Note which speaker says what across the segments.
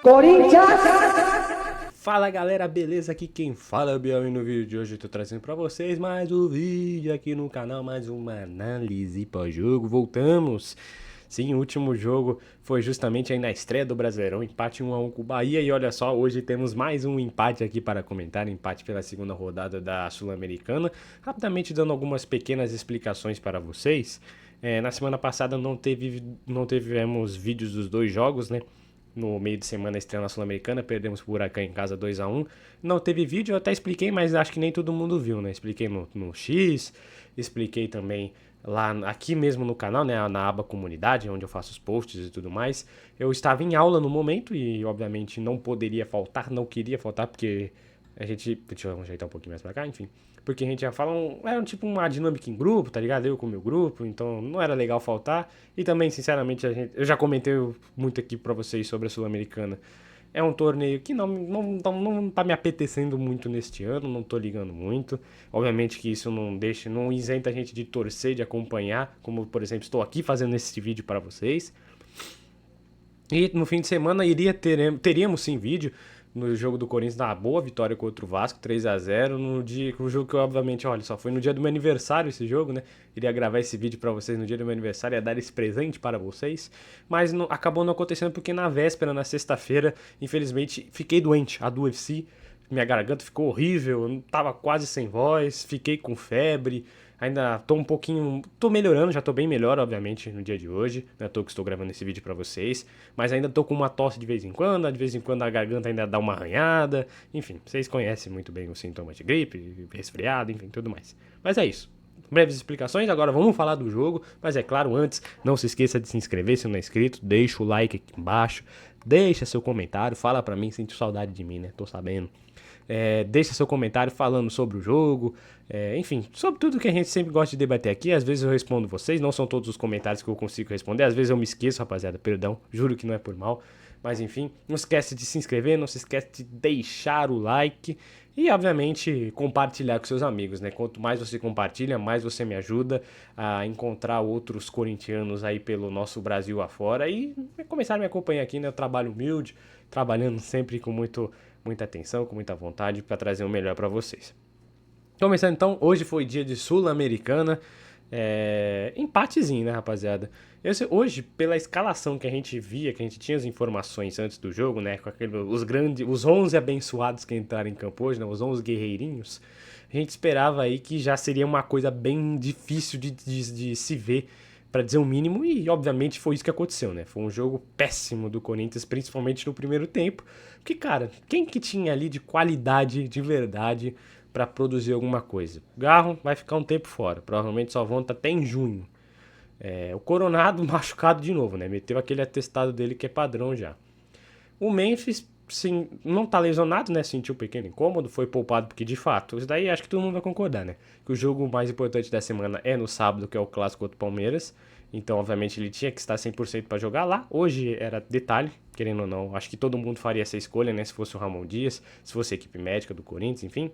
Speaker 1: Corinthians!
Speaker 2: Fala galera, beleza? Aqui quem fala é o Biel e no vídeo de hoje eu tô trazendo pra vocês mais um vídeo aqui no canal, mais uma análise pós-jogo. Voltamos! Sim, o último jogo foi justamente aí na estreia do Brasileirão, empate 1-1 com o Bahia e olha só, hoje temos mais um empate aqui para comentar, empate pela segunda rodada da Sul-Americana. Rapidamente dando algumas pequenas explicações para vocês. Na semana passada não tivemos vídeos dos dois jogos, né? No meio de semana estreia na Sul-Americana, perdemos pro Huracan em casa 2-1. Não teve vídeo, eu até expliquei, mas acho que nem todo mundo viu, né? Expliquei no X, expliquei também lá aqui mesmo no canal, né, na aba comunidade, onde eu faço os posts e tudo mais. Eu estava em aula no momento e obviamente não poderia faltar, não queria faltar porque a gente, deixa eu ajeitar um pouquinho mais pra cá, enfim. Porque a gente já fala, era tipo uma dinâmica em grupo, tá ligado? Eu com o meu grupo, então não era legal faltar. E também, sinceramente, eu já comentei muito aqui pra vocês sobre a Sul-Americana. É um torneio que não tá me apetecendo muito neste ano, não tô ligando muito. Obviamente que isso não isenta a gente de torcer, de acompanhar, como por exemplo estou aqui fazendo esse vídeo para vocês. E no fim de semana teríamos sim vídeo no jogo do Corinthians, na boa vitória contra o Vasco, 3-0 no dia, um jogo que obviamente, olha, só foi no dia do meu aniversário esse jogo, né? Iria gravar esse vídeo pra vocês no dia do meu aniversário, ia dar esse presente para vocês, mas acabou não acontecendo porque na véspera, na sexta-feira, infelizmente, fiquei doente, adoeci, minha garganta ficou horrível, eu tava quase sem voz, fiquei com febre, ainda tô um pouquinho, tô melhorando, já tô bem melhor, obviamente, no dia de hoje, né? Tô que estou gravando esse vídeo pra vocês, mas ainda tô com uma tosse de vez em quando a garganta ainda dá uma arranhada, enfim, vocês conhecem muito bem os sintomas de gripe, resfriado, enfim, tudo mais. Mas é isso. Breves explicações, agora vamos falar do jogo, mas é claro, antes, não se esqueça de se inscrever se não é inscrito, deixa o like aqui embaixo, deixa seu comentário, fala pra mim, sente saudade de mim, né? Tô sabendo. Deixa seu comentário falando sobre o jogo, enfim, sobre tudo que a gente sempre gosta de debater aqui. Às vezes eu respondo vocês, não são todos os comentários que eu consigo responder, às vezes eu me esqueço, rapaziada, perdão, juro que não é por mal. Mas enfim, não esquece de se inscrever, não se esquece de deixar o like e obviamente compartilhar com seus amigos, né? Quanto mais você compartilha, mais você me ajuda a encontrar outros corintianos aí pelo nosso Brasil afora e começar a me acompanhar aqui, né? Eu trabalho humilde, trabalhando sempre com muita atenção, com muita vontade para trazer o melhor para vocês. Começando então, hoje foi dia de Sul-Americana, empatezinho, né, rapaziada? Hoje, pela escalação que a gente via, que a gente tinha as informações antes do jogo, né, com os 11 abençoados que entraram em campo hoje, né, os 11 guerreirinhos, a gente esperava aí que já seria uma coisa bem difícil de se ver, para dizer o mínimo, e obviamente foi isso que aconteceu, né? Foi um jogo péssimo do Corinthians, principalmente no primeiro tempo, porque, cara, quem que tinha ali de qualidade, de verdade, para produzir alguma coisa? Garro vai ficar um tempo fora, provavelmente só volta até em junho. O Coronado machucado de novo, né? Meteu aquele atestado dele que é padrão já. O Memphis, sim, não tá lesionado, né? Sentiu um pequeno incômodo, foi poupado porque de fato, isso daí acho que todo mundo vai concordar, né? Que o jogo mais importante da semana é no sábado, que é o clássico contra o Palmeiras. Então, obviamente, ele tinha que estar 100% para jogar lá. Hoje era detalhe, querendo ou não. Acho que todo mundo faria essa escolha, né? Se fosse o Ramon Dias, se fosse a equipe médica do Corinthians, enfim.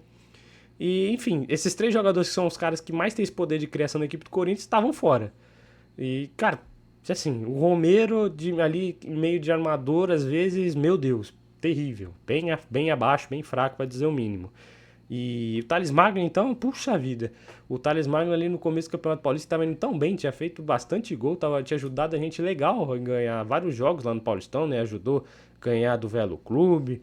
Speaker 2: E, enfim, esses três jogadores que são os caras que mais têm esse poder de criação da equipe do Corinthians estavam fora. E, cara, assim, o Romero ali meio de armador, às vezes, meu Deus, terrível. Bem abaixo, bem fraco, para dizer o mínimo. E o Thales Magno, então, puxa vida. O Thales Magno ali no começo do Campeonato Paulista estava indo tão bem, tinha feito bastante gol, tinha ajudado a gente legal a ganhar vários jogos lá no Paulistão, né? Ajudou a ganhar do Velo Clube,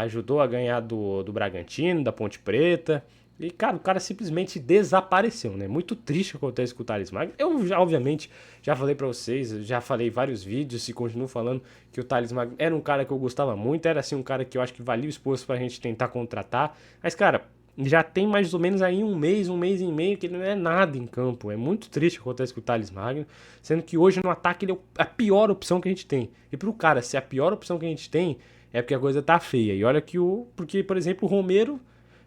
Speaker 2: ajudou a ganhar do Bragantino, da Ponte Preta. E, cara, o cara simplesmente desapareceu, né? Muito triste o que acontece com o Thales Magno. Eu, já, obviamente, já falei pra vocês, já falei vários vídeos e continuo falando que o Thales Magno era um cara que eu gostava muito, era, assim, um cara que eu acho que valia o esforço pra gente tentar contratar. Mas, cara, já tem mais ou menos aí um mês e meio que ele não é nada em campo. É muito triste o que acontece com o Thales Magno, sendo que hoje no ataque ele é a pior opção que a gente tem. E pro cara ser a pior opção que a gente tem, é porque a coisa tá feia. E olha que porque, por exemplo, o Romero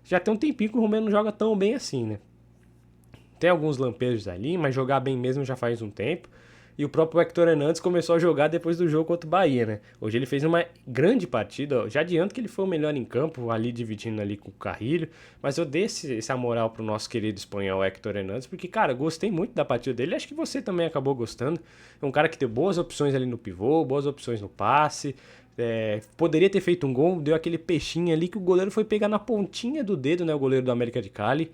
Speaker 2: já tem um tempinho que o Romero não joga tão bem assim, né? Tem alguns lampejos ali, mas jogar bem mesmo já faz um tempo. E o próprio Hector Hernandes começou a jogar depois do jogo contra o Bahia, né? Hoje ele fez uma grande partida. Já adianto que ele foi o melhor em campo, ali dividindo ali com o Carrilho. Mas eu dei essa moral pro nosso querido espanhol Hector Hernandes, porque, cara, gostei muito da partida dele. Acho que você também acabou gostando. É um cara que tem boas opções ali no pivô, boas opções no passe. Poderia ter feito um gol, deu aquele peixinho ali que o goleiro foi pegar na pontinha do dedo, né? O goleiro do América de Cali.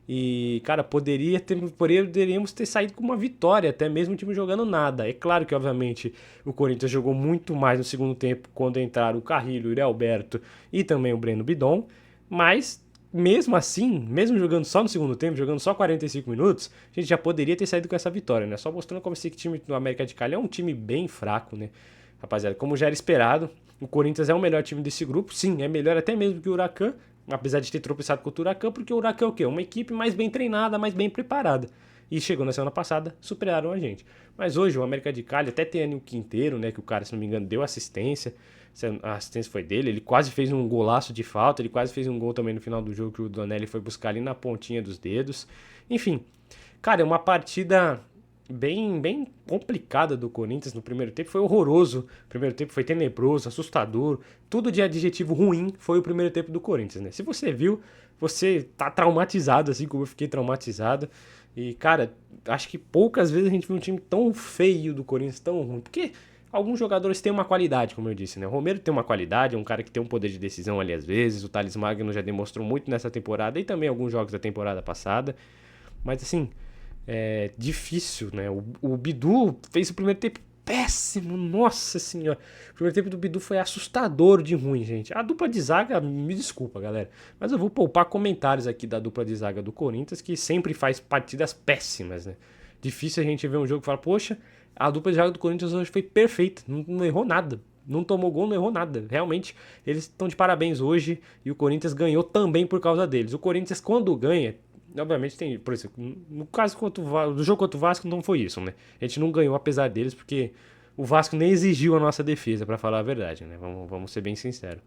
Speaker 2: E, cara, poderíamos ter saído com uma vitória, até mesmo o time jogando nada. É claro que, obviamente, o Corinthians jogou muito mais no segundo tempo quando entraram o Carrilho, o Yuri Alberto e também o Breno Bidon. Mas, mesmo assim, mesmo jogando só no segundo tempo, jogando só 45 minutos, a gente já poderia ter saído com essa vitória, né? Só mostrando como esse time do América de Cali é um time bem fraco, né? Rapaziada, como já era esperado, o Corinthians é o melhor time desse grupo. Sim, é melhor até mesmo que o Huracan, apesar de ter tropeçado contra o Huracan, porque o Huracan é o quê? Uma equipe mais bem treinada, mais bem preparada. E chegou na semana passada, superaram a gente. Mas hoje o América de Cali, até tem o Quinteiro, né, que o cara, se não me engano, deu assistência. A assistência foi dele, ele quase fez um golaço de falta, ele quase fez um gol também no final do jogo que o Donelli foi buscar ali na pontinha dos dedos. Enfim, cara, é uma partida bem complicada do Corinthians no primeiro tempo. Foi horroroso. O primeiro tempo foi tenebroso, assustador. Tudo de adjetivo ruim foi o primeiro tempo do Corinthians, né? Se você viu, você tá traumatizado, assim como eu fiquei traumatizado. E, cara, acho que poucas vezes a gente viu um time tão feio do Corinthians, tão ruim. Porque alguns jogadores têm uma qualidade, como eu disse, né? O Romero tem uma qualidade, é um cara que tem um poder de decisão ali às vezes. O Thales Magno já demonstrou muito nessa temporada e também alguns jogos da temporada passada. Mas, assim, é difícil, né? O Bidu fez o primeiro tempo péssimo, nossa senhora. O primeiro tempo do Bidu foi assustador de ruim, gente. A dupla de zaga, me desculpa, galera, mas eu vou poupar comentários aqui da dupla de zaga do Corinthians, que sempre faz partidas péssimas, né? Difícil a gente ver um jogo e falar, poxa, a dupla de zaga do Corinthians hoje foi perfeita, não errou nada. Não tomou gol, não errou nada. Realmente, eles estão de parabéns hoje e o Corinthians ganhou também por causa deles. O Corinthians, quando ganha, obviamente tem, por exemplo, no caso do jogo contra o Vasco não foi isso, né? A gente não ganhou apesar deles, porque o Vasco nem exigiu a nossa defesa, pra falar a verdade, né? Vamos ser bem sinceros.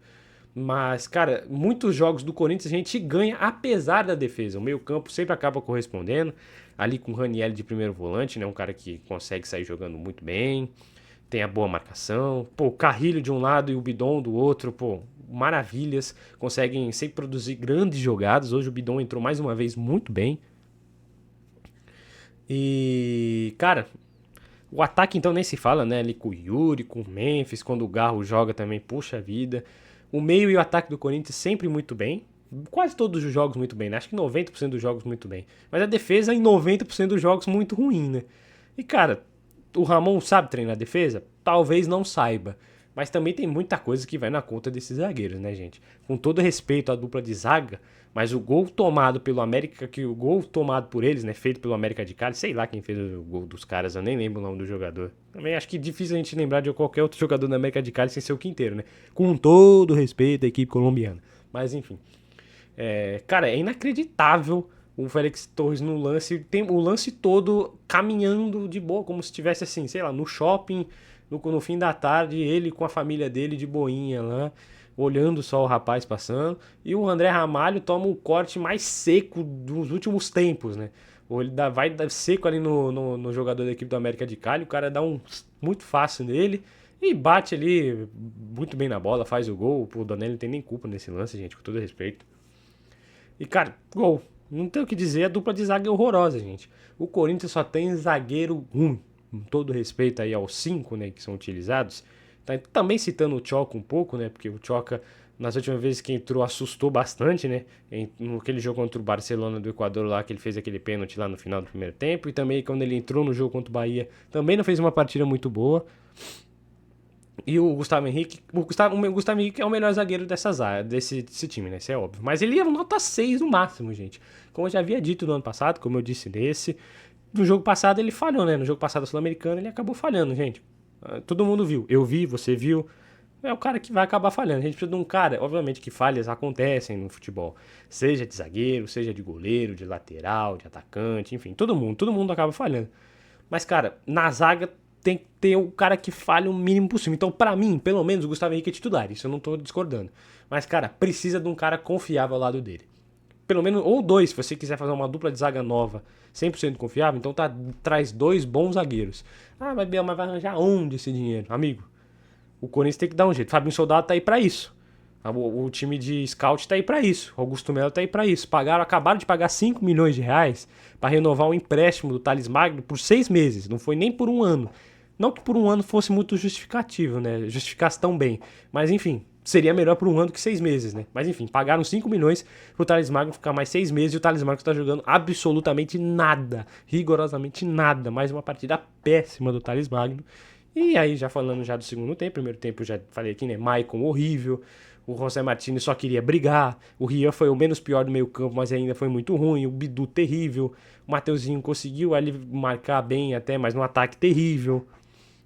Speaker 2: Mas, cara, muitos jogos do Corinthians a gente ganha apesar da defesa. O meio-campo sempre acaba correspondendo. Ali com o Raniel de primeiro volante, né? Um cara que consegue sair jogando muito bem. Tem a boa marcação. Pô, o Carrilho de um lado e o Bidon do outro, pô, maravilhas. Conseguem sempre produzir grandes jogadas. Hoje o Bidon entrou mais uma vez muito bem. E, cara, o ataque então nem se fala, né? Ali com o Yuri, com o Memphis, quando o Garro joga também, puxa vida. O meio e o ataque do Corinthians sempre muito bem. Quase todos os jogos muito bem, né? Acho que 90% dos jogos muito bem. Mas a defesa em 90% dos jogos muito ruim, né? E, cara, o Ramon sabe treinar a defesa? Talvez não saiba. Mas também tem muita coisa que vai na conta desses zagueiros, né, gente? Com todo respeito à dupla de zaga, mas o gol tomado pelo América, que o gol tomado por eles, né, feito pelo América de Cali, sei lá quem fez o gol dos caras, eu nem lembro o nome do jogador. Também acho que é difícil a gente lembrar de qualquer outro jogador da América de Cali sem ser o Quinteiro, né? Com todo respeito à equipe colombiana. Mas enfim. Cara, é inacreditável o Félix Torres no lance, tem o lance todo caminhando de boa, como se estivesse assim, sei lá, no shopping, no fim da tarde, ele com a família dele de boinha lá, olhando só o rapaz passando, e o André Ramalho toma o corte mais seco dos últimos tempos, né? Ou ele vai seco ali no jogador da equipe do América de Cali, o cara dá um muito fácil nele e bate ali muito bem na bola, faz o gol. O Donelli não tem nem culpa nesse lance, gente, com todo respeito. E, cara, gol. Não tem o que dizer, a dupla de zaga é horrorosa, gente. O Corinthians só tem zagueiro ruim. Com todo respeito aí aos 5, né, que são utilizados. Tá, também citando o Tchoca um pouco, né, porque o Tchoca, nas últimas vezes que entrou, assustou bastante, né. Naquele jogo contra o Barcelona do Equador lá, que ele fez aquele pênalti lá no final do primeiro tempo. E também quando ele entrou no jogo contra o Bahia, também não fez uma partida muito boa. E o Gustavo Henrique. O Gustavo Henrique é o melhor zagueiro desse time, né? Isso é óbvio. Mas ele é nota 6 no máximo, gente. Como eu já havia dito no ano passado, como eu disse nesse. No jogo passado ele falhou, né? No jogo passado sul-americano ele acabou falhando, gente. Todo mundo viu. Eu vi, você viu. É o cara que vai acabar falhando. A gente precisa de um cara, obviamente que falhas acontecem no futebol. Seja de zagueiro, seja de goleiro, de lateral, de atacante, enfim. Todo mundo acaba falhando. Mas, cara, na zaga tem que ter o cara que falha o mínimo possível. Então, pra mim, pelo menos, o Gustavo Henrique é titular. Isso eu não tô discordando. Mas, cara, precisa de um cara confiável ao lado dele. Pelo menos, ou dois, se você quiser fazer uma dupla de zaga nova, 100% confiável, então traz dois bons zagueiros. Ah, mas Biel, mas vai arranjar onde esse dinheiro? Amigo, o Corinthians tem que dar um jeito. Fabinho Soldado tá aí pra isso. O time de scout tá aí pra isso. Augusto Melo tá aí pra isso. Acabaram de pagar 5 milhões de reais pra renovar o empréstimo do Thales Magno por 6 meses. Não foi nem por um ano. Não que por um ano fosse muito justificativo, né? Justificasse tão bem. Mas enfim, seria melhor por um ano que 6 meses, né? Mas enfim, pagaram 5 milhões pro Thales Magno ficar mais 6 meses e o Thales Magno tá jogando absolutamente nada. Rigorosamente nada. Mais uma partida péssima do Thales Magno. E aí, já falando já do segundo tempo, primeiro tempo eu já falei aqui, né? Maicon horrível. O José Martínez só queria brigar. O Rian foi o menos pior do meio campo, mas ainda foi muito ruim. O Bidu terrível. O Mateuzinho conseguiu ali marcar bem até, mas no ataque terrível.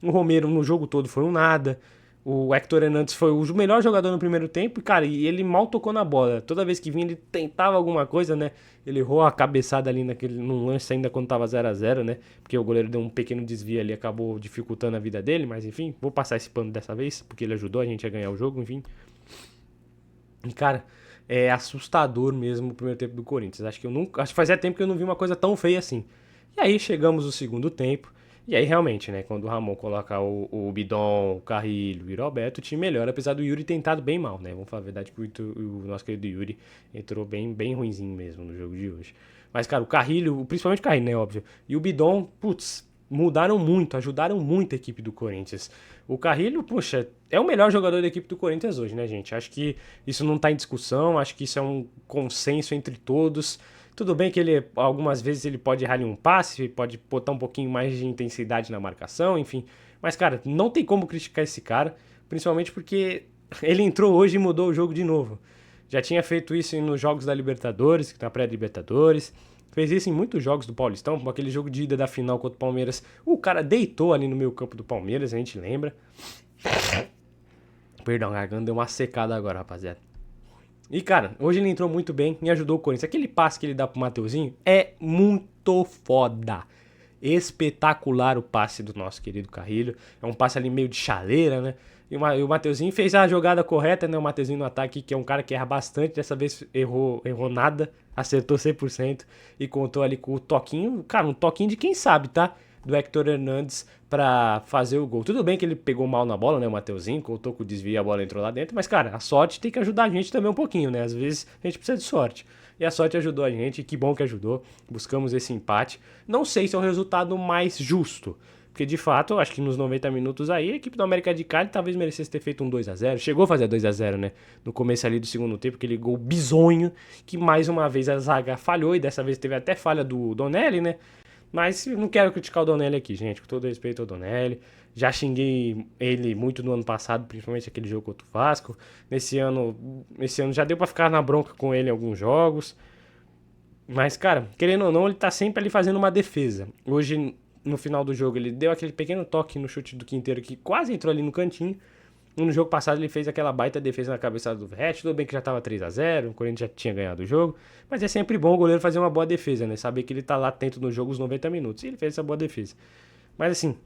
Speaker 2: O Romero no jogo todo foi um nada. O Héctor Hernandes foi o melhor jogador no primeiro tempo. E, cara, ele mal tocou na bola. Toda vez que vinha, ele tentava alguma coisa, né? Ele errou a cabeçada ali num lance ainda quando tava 0x0, né? Porque o goleiro deu um pequeno desvio ali, acabou dificultando a vida dele. Mas, enfim, vou passar esse pano dessa vez, porque ele ajudou a gente a ganhar o jogo, enfim. E, cara, é assustador mesmo o primeiro tempo do Corinthians. Acho que fazia tempo que eu não vi uma coisa tão feia assim. E aí chegamos no segundo tempo. E aí realmente, né, quando o Ramon coloca o Bidon, o Carrilho e o Roberto, o time melhora, apesar do Yuri ter tentado bem mal, né? Vamos falar a verdade que o nosso querido Yuri entrou bem ruinzinho mesmo no jogo de hoje. Mas, cara, o Carrilho, principalmente o Carrilho, né, óbvio, e o Bidon, putz, mudaram muito, ajudaram muito a equipe do Corinthians. O Carrilho, poxa, é o melhor jogador da equipe do Corinthians hoje, né, gente? Acho que isso não tá em discussão, acho que isso é um consenso entre todos. Tudo bem que ele, algumas vezes, ele pode errar em um passe, pode botar um pouquinho mais de intensidade na marcação, enfim. Mas, cara, não tem como criticar esse cara, principalmente porque ele entrou hoje e mudou o jogo de novo. Já tinha feito isso nos jogos da Libertadores, na pré-Libertadores. Fez isso em muitos jogos do Paulistão, como aquele jogo de ida da final contra o Palmeiras. O cara deitou ali no meio campo do Palmeiras, a gente lembra. Perdão, a garganta deu uma secada agora, rapaziada. E, cara, hoje ele entrou muito bem e ajudou o Corinthians. Aquele passe que ele dá pro Mateuzinho é muito foda. Espetacular o passe do nosso querido Carrilho. É um passe ali meio de chaleira, né? E o Mateuzinho fez a jogada correta, né? O Mateuzinho no ataque, que é um cara que erra bastante. Dessa vez errou nada, acertou 100% e contou ali com o toquinho. Cara, um toquinho de quem sabe, tá? Do Héctor Hernandes pra fazer o gol. Tudo bem que ele pegou mal na bola, né, o Mateuzinho, contou com o desvio e a bola entrou lá dentro, mas, cara, a sorte tem que ajudar a gente também um pouquinho, né? Às vezes a gente precisa de sorte. E a sorte ajudou a gente, que bom que ajudou. Buscamos esse empate. Não sei se é o resultado mais justo, porque de fato, eu acho que nos 90 minutos aí, a equipe do América de Cali talvez merecesse ter feito um 2x0. Chegou a fazer 2x0, né? No começo ali do segundo tempo, aquele gol bizonho, que mais uma vez a zaga falhou, e dessa vez teve até falha do Donelli, né? Mas não quero criticar o Donelli aqui, gente, com todo respeito ao Donelli. Já xinguei ele muito no ano passado, principalmente aquele jogo contra o Vasco. Esse ano já deu pra ficar na bronca com ele em alguns jogos. Mas, cara, querendo ou não, ele tá sempre ali fazendo uma defesa. Hoje, no final do jogo, ele deu aquele pequeno toque no chute do Quinteiro que quase entrou ali no cantinho. No jogo passado ele fez aquela baita defesa na cabeçada do Verratti, tudo bem que já tava 3x0, o Corinthians já tinha ganhado o jogo, mas é sempre bom o goleiro fazer uma boa defesa, né? Saber que ele tá lá atento no jogo os 90 minutos, e ele fez essa boa defesa. Mas assim,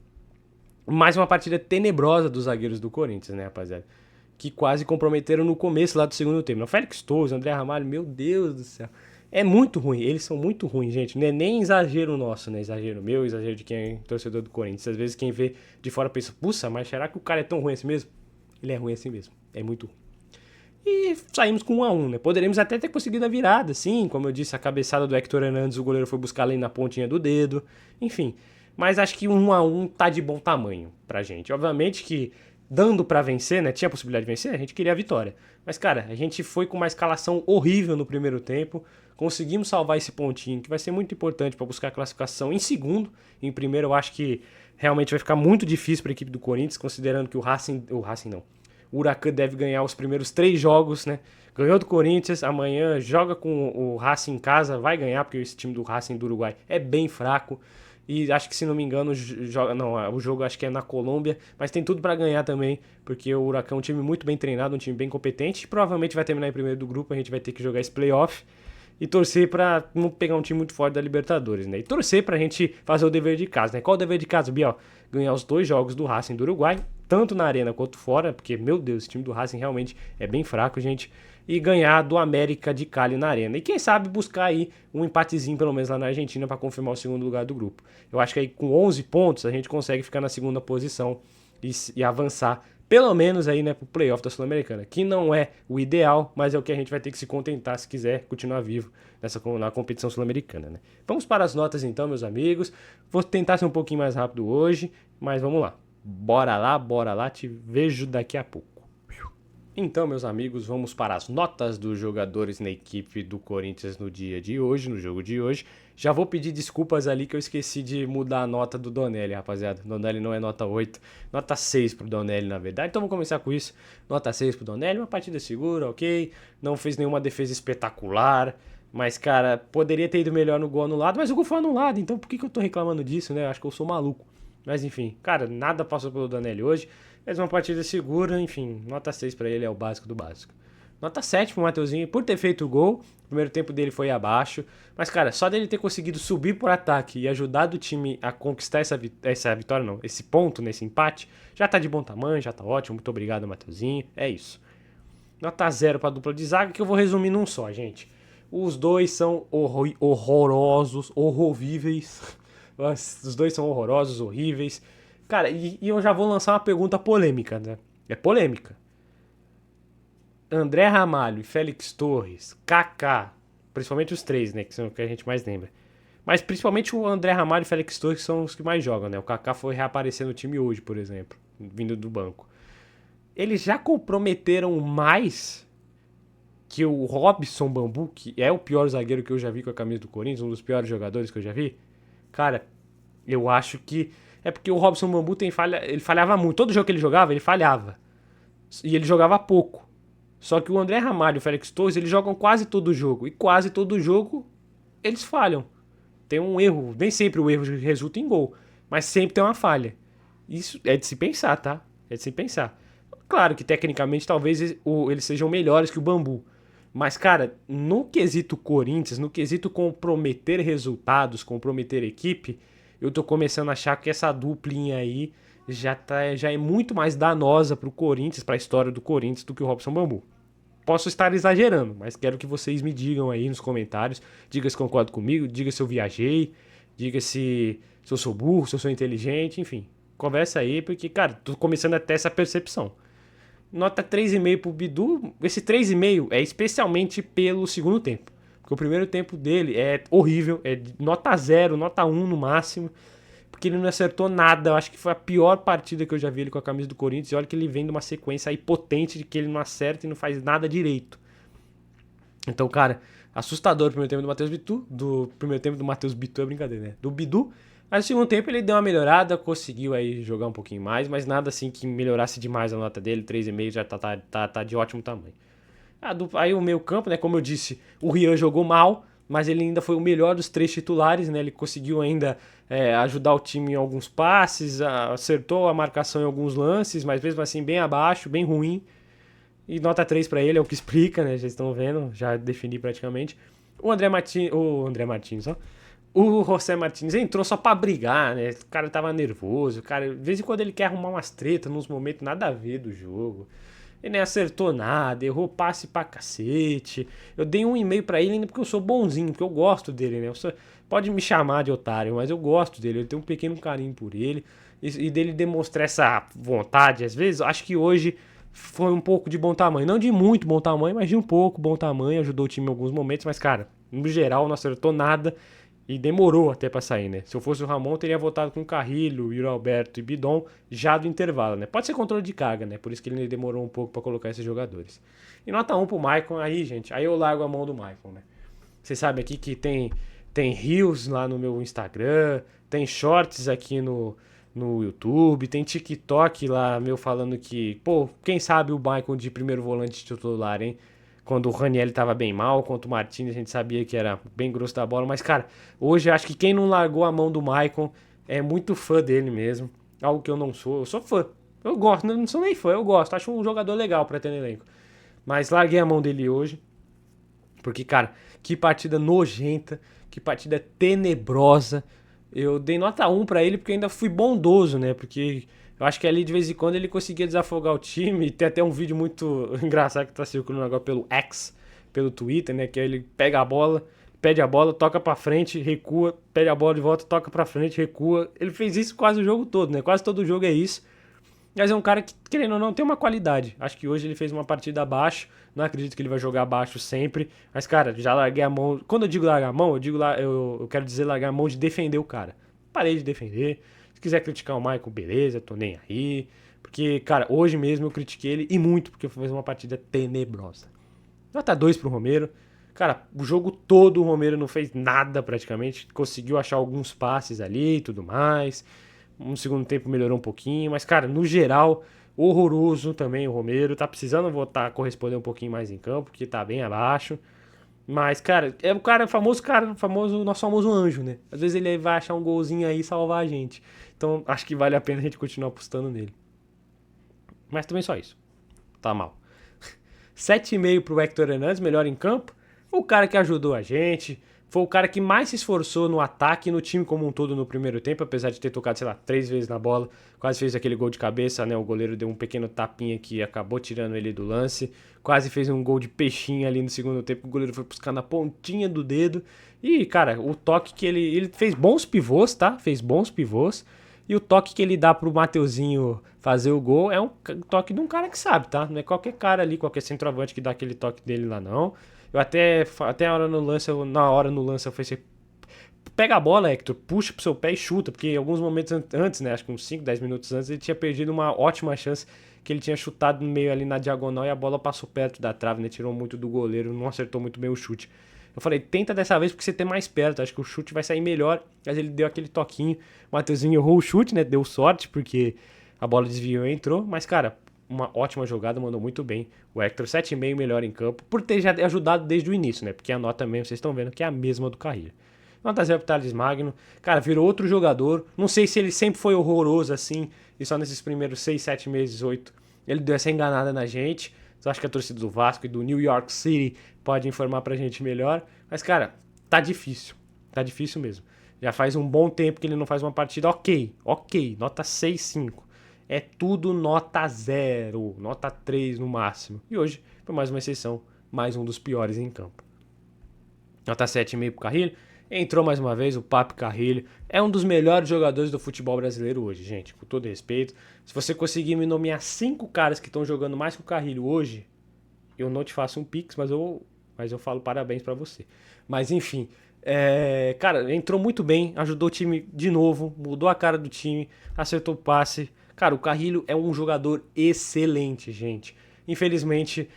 Speaker 2: mais uma partida tenebrosa dos zagueiros do Corinthians, né, rapaziada? Que quase comprometeram no começo lá do segundo tempo. O Félix Torres, André Ramalho, meu Deus do céu. É muito ruim, eles são muito ruins, gente. Não é nem exagero nosso, né? Exagero meu, exagero de quem é torcedor do Corinthians. Às vezes quem vê de fora pensa, puxa, mas será que o cara é tão ruim assim mesmo? Ele é ruim assim mesmo, é muito ruim. E saímos com 1x1, né? Poderíamos até ter conseguido a virada, sim. Como eu disse, a cabeçada do Héctor Hernandes, o goleiro foi buscar ali na pontinha do dedo. Enfim, mas acho que 1x1 tá de bom tamanho pra gente. Obviamente que dando pra vencer, né? Tinha a possibilidade de vencer, a gente queria a vitória. Mas, cara, a gente foi com uma escalação horrível no primeiro tempo. Conseguimos salvar esse pontinho, que vai ser muito importante para buscar a classificação em segundo. Em primeiro, eu acho que realmente vai ficar muito difícil para a equipe do Corinthians, considerando que o Huracan deve ganhar os primeiros 3 jogos, né? Ganhou do Corinthians, amanhã joga com o Racing em casa, vai ganhar, porque esse time do Racing do Uruguai é bem fraco. E acho que, se não me engano, o jogo acho que é na Colômbia, mas tem tudo para ganhar também, porque o Huracan é um time muito bem treinado, um time bem competente, e provavelmente vai terminar em primeiro do grupo, a gente vai ter que jogar esse playoff e torcer pra não pegar um time muito forte da Libertadores, né? E torcer pra gente fazer o dever de casa, né? Qual o dever de casa, Biel? Ganhar os 2 jogos do Racing do Uruguai, tanto na arena quanto fora, porque, meu Deus, esse time do Racing realmente é bem fraco, gente. E ganhar do América de Cali na arena. E quem sabe buscar aí um empatezinho, pelo menos lá na Argentina, para confirmar o segundo lugar do grupo. Eu acho que aí com 11 pontos a gente consegue ficar na segunda posição e avançar pelo menos aí, né, pro playoff da Sul-Americana, que não é o ideal, mas é o que a gente vai ter que se contentar se quiser continuar vivo na competição sul-americana, né? Vamos para as notas então, meus amigos. Vou tentar ser um pouquinho mais rápido hoje, mas vamos lá. Bora lá, te vejo daqui a pouco. Então, meus amigos, vamos para as notas dos jogadores na equipe do Corinthians no dia de hoje, no jogo de hoje. Já vou pedir desculpas ali que eu esqueci de mudar a nota do Donelli, rapaziada. Donelli não é nota 8, nota 6 pro Donelli, na verdade. Então vamos começar com isso. Nota 6 pro Donelli, uma partida segura, ok. Não fez nenhuma defesa espetacular. Mas, cara, poderia ter ido melhor no gol anulado, mas o gol foi anulado, então por que eu tô reclamando disso, né? Eu acho que eu sou maluco. Mas enfim, cara, nada passou pelo Donelli hoje. Fez uma partida segura, enfim, nota 6 pra ele é o básico do básico. Nota 7 pro Mateuzinho por ter feito o gol. O primeiro tempo dele foi abaixo. Mas, cara, só dele ter conseguido subir por ataque e ajudado o time a conquistar essa vitória, não, esse ponto nesse empate, já tá de bom tamanho, já tá ótimo. Muito obrigado, Mateuzinho. É isso. Nota 0 pra dupla de zaga, que eu vou resumir num só, gente. Os dois são horrorosos, horrovíveis. Os dois são horrorosos, horríveis. Cara, e eu já vou lançar uma pergunta polêmica, né? É polêmica. André Ramalho e Félix Torres, Kaká, principalmente os três, né? Que são o que a gente mais lembra. Mas principalmente o André Ramalho e Félix Torres são os que mais jogam, né? O Kaká foi reaparecer no time hoje, por exemplo, vindo do banco. Eles já comprometeram mais que o Robson Bambu, que é o pior zagueiro que eu já vi com a camisa do Corinthians, um dos piores jogadores que eu já vi. Cara, eu acho que é porque o Robson Bambu ele falhava muito. Todo jogo que ele jogava, ele falhava. E ele jogava pouco. Só que o André Ramalho e o Félix Torres, eles jogam quase todo jogo. E quase todo jogo, eles falham. Tem um erro. Nem sempre o erro resulta em gol. Mas sempre tem uma falha. Isso é de se pensar, tá? É de se pensar. Claro que tecnicamente talvez eles sejam melhores que o Bambu. Mas, cara, no quesito Corinthians, no quesito comprometer resultados, comprometer equipe, eu tô começando a achar que essa duplinha aí já é muito mais danosa pro Corinthians, pra história do Corinthians, do que o Robson Bambu. Posso estar exagerando, mas quero que vocês me digam aí nos comentários. Diga se concordam comigo, diga se eu viajei, diga se eu sou burro, se eu sou inteligente, enfim. Conversa aí, porque, cara, tô começando a ter essa percepção. Nota 3,5 pro Bidu. Esse 3,5 é especialmente pelo segundo tempo. Porque o primeiro tempo dele é horrível, é nota 0, nota 1 no máximo. Porque ele não acertou nada. Eu acho que foi a pior partida que eu já vi ele com a camisa do Corinthians. E olha que ele vem de uma sequência aí potente de que ele não acerta e não faz nada direito. Então, cara, assustador o primeiro tempo do Matheus Bitu. Do primeiro tempo do Matheus Bitu é brincadeira, né? Do Bidu. Mas no segundo tempo ele deu uma melhorada, conseguiu aí jogar um pouquinho mais, mas nada assim que melhorasse demais a nota dele, 3,5 já tá de ótimo tamanho. Aí o meio campo, né, como eu disse, o Rian jogou mal, mas ele ainda foi o melhor dos três titulares, né, ele conseguiu ainda ajudar o time em alguns passes, acertou a marcação em alguns lances, mas mesmo assim bem abaixo, bem ruim. E nota 3 para ele, é o que explica, né, vocês estão vendo, já defini praticamente. O André Martins, ó. O José Martins entrou só pra brigar, né? O cara tava nervoso. Cara, de vez em quando ele quer arrumar umas tretas nos momentos nada a ver do jogo. Ele nem acertou nada, errou passe pra cacete. Eu dei um e-mail pra ele ainda porque eu sou bonzinho, porque eu gosto dele, né? Pode me chamar de otário, mas eu gosto dele. Eu tenho um pequeno carinho por ele. E dele demonstrar essa vontade, às vezes, acho que hoje foi um pouco de bom tamanho. Não de muito bom tamanho, mas de um pouco bom tamanho. Ajudou o time em alguns momentos, mas, cara, no geral, não acertou nada. E demorou até pra sair, né? Se eu fosse o Ramon, teria votado com Carrilho, Yuri Alberto e Bidon já do intervalo, né? Pode ser controle de carga, né? Por isso que ele demorou um pouco pra colocar esses jogadores. E nota 1 pro Maicon, aí, gente, aí eu largo a mão do Maicon, né? Vocês sabem aqui que tem reels lá no meu Instagram, tem shorts aqui no YouTube, tem TikTok lá meu falando que, pô, quem sabe o Maicon de primeiro volante titular, hein? Quando o Raniel tava bem mal, quanto o Martins a gente sabia que era bem grosso da bola. Mas, cara, hoje acho que quem não largou a mão do Maicon é muito fã dele mesmo. Algo que eu não sou. Eu sou fã. Eu gosto, não sou nem fã, eu gosto. Acho um jogador legal pra ter no elenco. Mas larguei a mão dele hoje. Porque, cara, que partida nojenta, que partida tenebrosa. Eu dei nota 1 pra ele porque eu ainda fui bondoso, né? Porque eu acho que ali de vez em quando ele conseguia desafogar o time. E tem até um vídeo muito engraçado que tá circulando agora pelo X, pelo Twitter, né? Que ele pega a bola, pede a bola, toca pra frente, recua, pede a bola de volta, toca pra frente, recua. Ele fez isso quase o jogo todo, né? Quase todo jogo é isso. Mas é um cara que, querendo ou não, tem uma qualidade. Acho que hoje ele fez uma partida abaixo. Não acredito que ele vai jogar abaixo sempre. Mas, cara, já larguei a mão. Quando eu digo largar a mão, eu quero dizer largar a mão de defender o cara. Parei de defender. Se quiser criticar o Michael, beleza, tô nem aí. Porque, cara, hoje mesmo eu critiquei ele e muito, porque fez uma partida tenebrosa. Nota 2 pro Romero. Cara, o jogo todo o Romero não fez nada praticamente. Conseguiu achar alguns passes ali e tudo mais. No segundo tempo melhorou um pouquinho. Mas, cara, no geral, horroroso também o Romero. Tá precisando voltar a corresponder um pouquinho mais em campo, porque tá bem abaixo. Mas, cara, é o famoso, nosso famoso anjo, né? Às vezes ele vai achar um golzinho aí e salvar a gente. Então, acho que vale a pena a gente continuar apostando nele. Mas também só isso. Tá mal. 7,5 pro Hector Hernandes, melhor em campo. Foi o cara que ajudou a gente. Foi o cara que mais se esforçou no ataque e no time como um todo no primeiro tempo, apesar de ter tocado, sei lá, 3 vezes na bola. Quase fez aquele gol de cabeça, né? O goleiro deu um pequeno tapinha que acabou tirando ele do lance. Quase fez um gol de peixinho ali no segundo tempo. O goleiro foi buscar na pontinha do dedo. E, cara, o toque que ele fez bons pivôs, tá? Fez bons pivôs. E o toque que ele dá pro Mateuzinho fazer o gol é um toque de um cara que sabe, tá? Não é qualquer cara ali, qualquer centroavante que dá aquele toque dele lá, não. Eu até na hora no lance, eu falei assim, pega a bola, Hector, puxa pro seu pé e chuta, porque em alguns momentos antes, né, acho que uns 5, 10 minutos antes, ele tinha perdido uma ótima chance que ele tinha chutado no meio ali na diagonal e a bola passou perto da trave, né, tirou muito do goleiro, não acertou muito bem o chute. Eu falei, tenta dessa vez porque você tem mais perto, acho que o chute vai sair melhor, mas ele deu aquele toquinho, o Mateuzinho errou o chute, né, deu sorte, porque a bola desviou e entrou, mas, cara, uma ótima jogada, mandou muito bem. O Hector 7,5 melhor em campo, por ter já ajudado desde o início, né? Porque a nota mesmo, vocês estão vendo que é a mesma do Carrilho. Nota 0 pro Thales Magno. Cara, virou outro jogador. Não sei se ele sempre foi horroroso assim, e só nesses primeiros 6, 7 meses, 8, ele deu essa enganada na gente. Eu acho que a torcida do Vasco e do New York City pode informar pra gente melhor. Mas, cara, tá difícil. Tá difícil mesmo. Já faz um bom tempo que ele não faz uma partida ok. Nota 6, 5. É tudo nota 0, nota 3 no máximo. E hoje foi mais uma exceção, mais um dos piores em campo. Nota 7,5 pro Carrilho. Entrou mais uma vez o Papo Carrilho. É um dos melhores jogadores do futebol brasileiro hoje, gente, com todo respeito. Se você conseguir me nomear 5 caras que estão jogando mais que o Carrilho hoje, eu não te faço um pix, mas eu falo parabéns pra você. Mas enfim, cara, entrou muito bem, ajudou o time de novo, mudou a cara do time, acertou o passe. Cara, o Carrilho é um jogador excelente, gente. Infelizmente,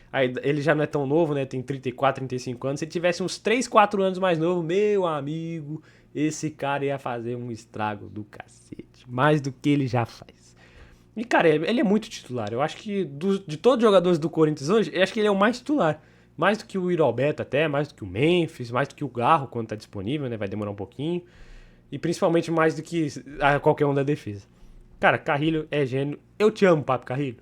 Speaker 2: ele já não é tão novo, né? Tem 34, 35 anos. Se ele tivesse uns 3, 4 anos mais novo, meu amigo, esse cara ia fazer um estrago do cacete. Mais do que ele já faz. E, cara, ele é muito titular. Eu acho que de todos os jogadores do Corinthians hoje, eu acho que ele é o mais titular. Mais do que o Iroberto até, mais do que o Memphis, mais do que o Garro quando tá disponível, né? Vai demorar um pouquinho. E principalmente mais do que qualquer um da defesa. Cara, Carrilho é gênio. Eu te amo, Papo Carrilho.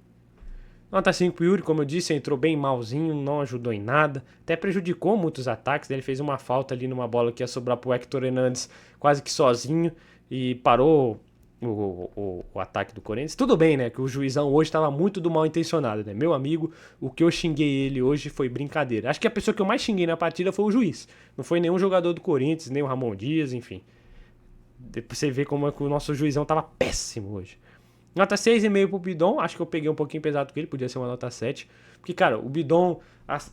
Speaker 2: Nota 5 pro Yuri, como eu disse, entrou bem malzinho, não ajudou em nada. Até prejudicou muitos ataques. Ele fez uma falta ali numa bola que ia sobrar pro Hector Hernandes quase que sozinho. E parou o ataque do Corinthians. Tudo bem, né? Que o juizão hoje estava muito do mal intencionado, né? Meu amigo, o que eu xinguei ele hoje foi brincadeira. Acho que a pessoa que eu mais xinguei na partida foi o juiz. Não foi nenhum jogador do Corinthians, nem o Ramon Dias, enfim. Depois você vê como é que o nosso juizão tava péssimo hoje. Nota 6,5 pro Bidon. Acho que eu peguei um pouquinho pesado com ele. Podia ser uma nota 7. Porque, cara, o Bidon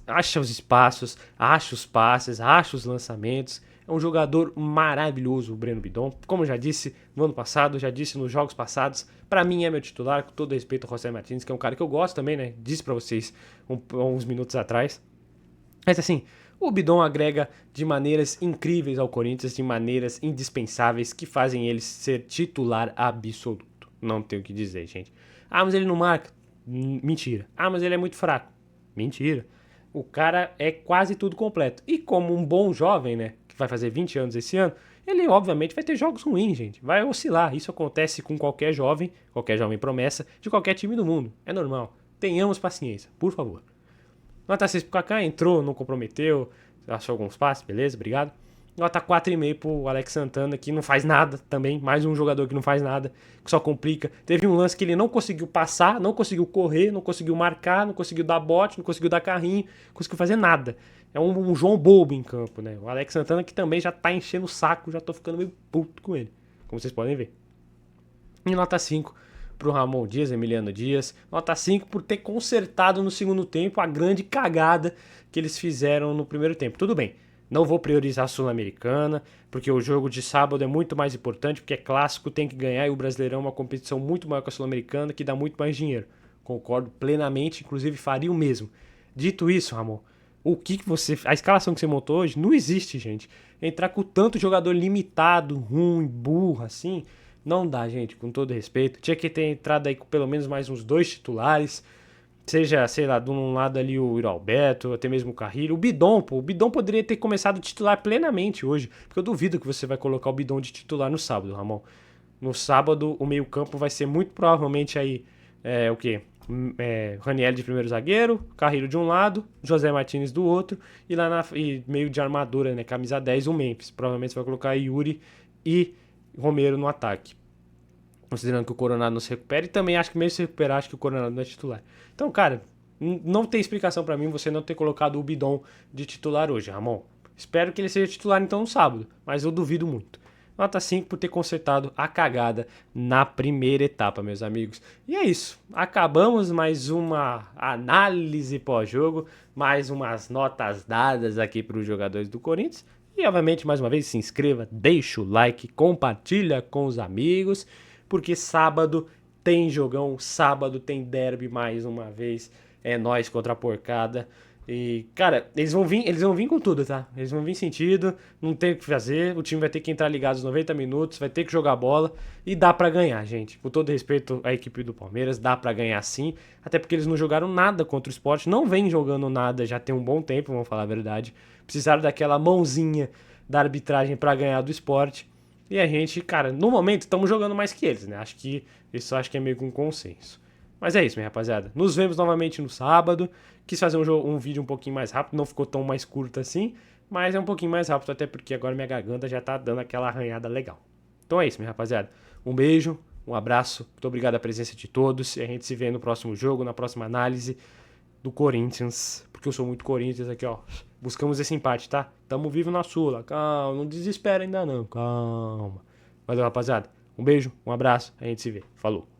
Speaker 2: acha os espaços, acha os passes, acha os lançamentos. É um jogador maravilhoso, o Breno Bidon. Como eu já disse no ano passado, já disse nos jogos passados. Pra mim é meu titular, com todo respeito ao José Martins, que é um cara que eu gosto também, né? Disse pra vocês uns minutos atrás. Mas assim, o Bidon agrega de maneiras incríveis ao Corinthians, de maneiras indispensáveis que fazem ele ser titular absoluto. Não tenho o que dizer, gente. Ah, mas ele não marca. Mentira. Ah, mas ele é muito fraco. Mentira. O cara é quase tudo completo. E como um bom jovem, né, que vai fazer 20 anos esse ano, ele obviamente vai ter jogos ruins, gente. Vai oscilar. Isso acontece com qualquer jovem promessa, de qualquer time do mundo. É normal. Tenhamos paciência, por favor. Nota 6 pro Kaká, entrou, não comprometeu, achou alguns passes, beleza, obrigado. Nota 4,5 pro Alex Santana, que não faz nada também, mais um jogador que não faz nada, que só complica. Teve um lance que ele não conseguiu passar, não conseguiu correr, não conseguiu marcar, não conseguiu dar bote, não conseguiu dar carrinho, não conseguiu fazer nada. É um João Bobo em campo, né? O Alex Santana que também já tá enchendo o saco, já tô ficando meio puto com ele, como vocês podem ver. E nota 5 pro Ramon Dias, Emiliano Dias. Nota 5 por ter consertado no segundo tempo a grande cagada que eles fizeram no primeiro tempo. Tudo bem, não vou priorizar a Sul-Americana, porque o jogo de sábado é muito mais importante, porque é clássico, tem que ganhar, e o Brasileirão é uma competição muito maior que a Sul-Americana, que dá muito mais dinheiro. Concordo plenamente, inclusive faria o mesmo. Dito isso, Ramon, a escalação que você montou hoje não existe, gente. Entrar com tanto jogador limitado, ruim, burro, assim, não dá, gente, com todo respeito. Tinha que ter entrado aí com pelo menos mais uns 2 titulares. Seja, sei lá, de um lado ali o Yuri Alberto, até mesmo o Carrilho. O Bidon poderia ter começado titular plenamente hoje, porque eu duvido que você vai colocar o Bidon de titular no sábado, Ramon. No sábado, o meio-campo vai ser muito provavelmente aí, o quê? Raniel de primeiro zagueiro, Carrilho de um lado, José Martínez do outro, e meio de armadura, né? Camisa 10, o Memphis. Provavelmente você vai colocar Yuri e Romero no ataque. Considerando que o Coronado não se recupera, e também acho que mesmo se recuperar, acho que o Coronado não é titular. Então, cara, não tem explicação pra mim você não ter colocado o Bidon de titular hoje, Ramon. Espero que ele seja titular então no sábado, mas eu duvido muito. Nota 5 por ter consertado a cagada na primeira etapa, meus amigos. E é isso. Acabamos mais uma análise pós-jogo, mais umas notas dadas aqui para os jogadores do Corinthians. E, obviamente, mais uma vez, se inscreva, deixa o like, compartilha com os amigos, porque sábado tem jogão, sábado tem derby mais uma vez. É nós contra a porcada. E, cara, eles vão vir com tudo, tá? Eles vão vir sentido, não tem o que fazer, o time vai ter que entrar ligado os 90 minutos, vai ter que jogar bola e dá pra ganhar, gente. Com todo respeito à equipe do Palmeiras, dá pra ganhar sim, até porque eles não jogaram nada contra o Sport, não vem jogando nada já tem um bom tempo, vamos falar a verdade. Precisaram daquela mãozinha da arbitragem pra ganhar do Sport. E a gente, cara, no momento estamos jogando mais que eles, né? Acho que é meio que um consenso. Mas é isso, minha rapaziada. Nos vemos novamente no sábado. Quis fazer um vídeo um pouquinho mais rápido, não ficou tão mais curto assim, mas é um pouquinho mais rápido, até porque agora minha garganta já tá dando aquela arranhada legal. Então é isso, minha rapaziada. Um beijo, um abraço, muito obrigado pela presença de todos. E a gente se vê no próximo jogo, na próxima análise do Corinthians, porque eu sou muito Corinthians aqui, ó. Buscamos esse empate, tá? Tamo vivo na Sula, calma, não desespera ainda não, calma. Valeu, rapaziada. Um beijo, um abraço, a gente se vê. Falou.